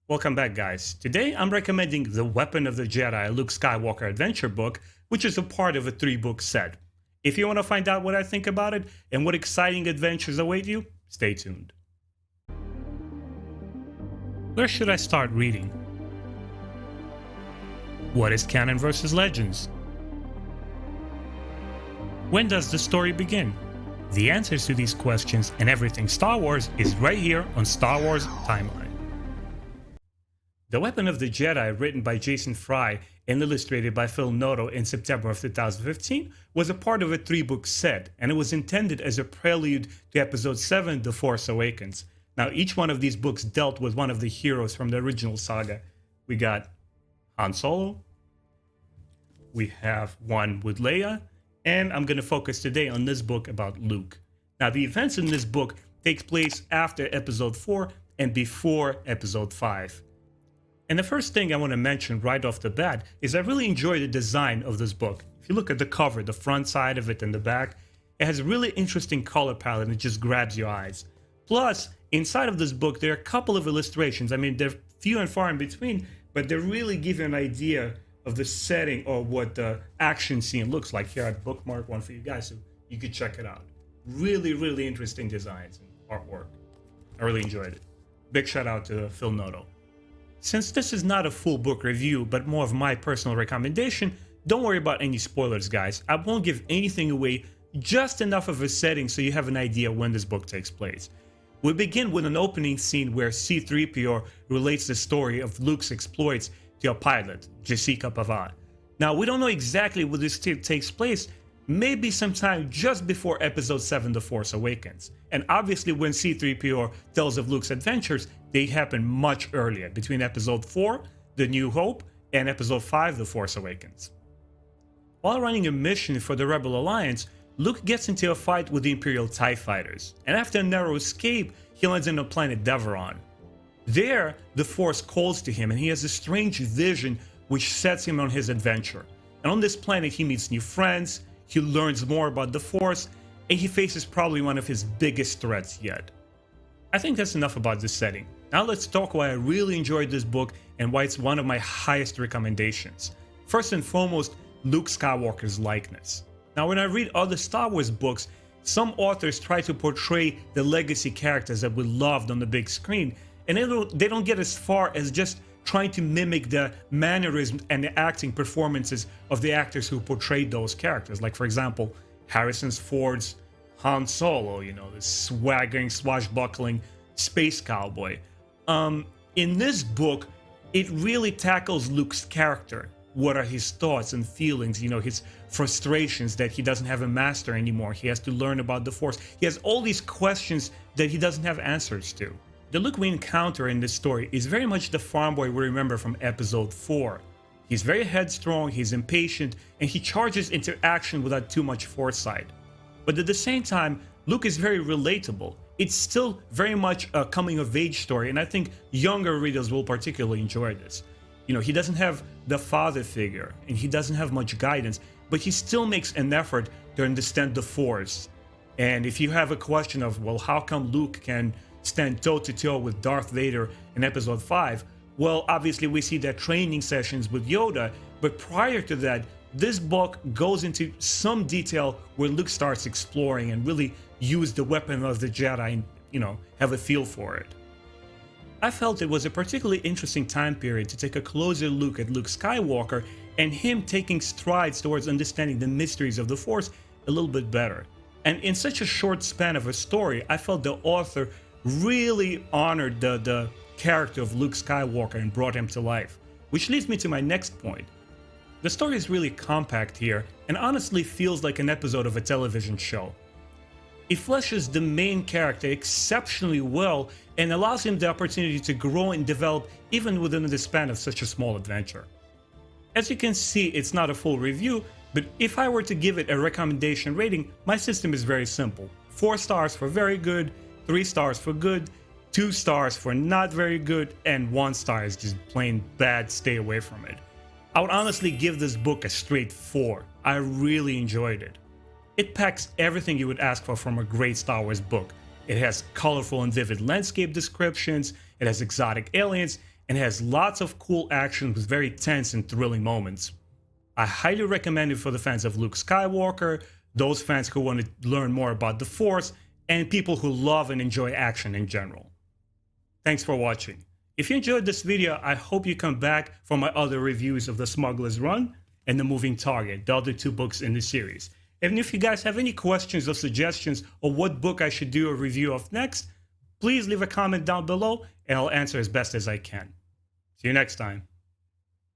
Welcome back, guys. Today I'm recommending The Weapon of the Jedi, Luke Skywalker adventure book, which is a part of a 3-book set. If you want to find out what I think about it and what exciting adventures await you, stay tuned. Where should I start reading? What is canon versus legends? When does the story begin? The answers to these questions and everything Star Wars is right here on Star Wars Timeline. The Weapon of the Jedi, written by Jason Fry and illustrated by Phil Noto in September of 2015, was a part of a 3-book set, and it was intended as a prelude to Episode 7, The Force Awakens. Now, each one of these books dealt with one of the heroes from the original saga. We got Han Solo, we have one with Leia, and I'm going to focus today on this book about Luke. Now, the events in this book take place after Episode 4 and before Episode 5. And the first thing I want to mention right off the bat is I really enjoy the design of this book. If you look at the cover, the front side of it and the back, it has a really interesting color palette and it just grabs your eyes. Plus, inside of this book, there are a couple of illustrations. I mean, they're few and far in between, but they really give you an idea of the setting or what the action scene looks like. Here, I bookmarked one for you guys so you could check it out. Really, really interesting designs and artwork. I really enjoyed it. Big shout out to Phil Noto. Since this is not a full book review, but more of my personal recommendation, don't worry about any spoilers, guys. I won't give anything away, just enough of a setting so you have an idea when this book takes place. We begin with an opening scene where C-3PO relates the story of Luke's exploits to a pilot, Jessica Pavad. Now, we don't know exactly where this takes place, maybe sometime just before Episode 7, The Force Awakens. And obviously when C-3PO tells of Luke's adventures, they happen much earlier, between Episode 4, The New Hope, and Episode 5, The Force Awakens. While running a mission for the Rebel Alliance, Luke gets into a fight with the Imperial TIE Fighters, and after a narrow escape, he lands on the planet Deveron. There, the Force calls to him and he has a strange vision which sets him on his adventure. And on this planet he meets new friends, he learns more about the Force, and he faces probably one of his biggest threats yet. I think that's enough about this setting. Now let's talk why I really enjoyed this book and why it's one of my highest recommendations. First and foremost, Luke Skywalker's likeness. Now when I read other Star Wars books, some authors try to portray the legacy characters that we loved on the big screen, and they don't get as far as just trying to mimic the mannerisms and the acting performances of the actors who portrayed those characters. Like, for example, Harrison Ford's Han Solo, the swaggering, swashbuckling space cowboy. In this book, it really tackles Luke's character. What are his thoughts and feelings, his frustrations that he doesn't have a master anymore. He has to learn about the Force. He has all these questions that he doesn't have answers to. The Luke we encounter in this story is very much the farm boy we remember from Episode 4. He's very headstrong, he's impatient, and he charges into action without too much foresight. But at the same time, Luke is very relatable. It's still very much a coming-of-age story, and I think younger readers will particularly enjoy this. He doesn't have the father figure, and he doesn't have much guidance, but he still makes an effort to understand the Force. And if you have a question of, well, how come Luke can stand toe-to-toe with Darth Vader in Episode 5, well, obviously we see their training sessions with Yoda, but prior to that, this book goes into some detail where Luke starts exploring and really use the Weapon of the Jedi and, have a feel for it. I felt it was a particularly interesting time period to take a closer look at Luke Skywalker and him taking strides towards understanding the mysteries of the Force a little bit better. And in such a short span of a story, I felt the author really honored the character of Luke Skywalker and brought him to life. Which leads me to my next point. The story is really compact here and honestly feels like an episode of a television show. It fleshes the main character exceptionally well and allows him the opportunity to grow and develop even within the span of such a small adventure. As you can see, it's not a full review, but if I were to give it a recommendation rating, my system is very simple. 4 stars for very good, 3 stars for good, 2 stars for not very good, and 1 star is just plain bad, stay away from it. I would honestly give this book a straight 4. I really enjoyed it. It packs everything you would ask for from a great Star Wars book. It has colorful and vivid landscape descriptions, it has exotic aliens, and it has lots of cool action with very tense and thrilling moments. I highly recommend it for the fans of Luke Skywalker, those fans who want to learn more about the Force, and people who love and enjoy action in general. Thanks for watching. If you enjoyed this video, I hope you come back for my other reviews of The Smuggler's Run and The Moving Target, the other 2 books in the series. And if you guys have any questions or suggestions on what book I should do a review of next, please leave a comment down below and I'll answer as best as I can. See you next time.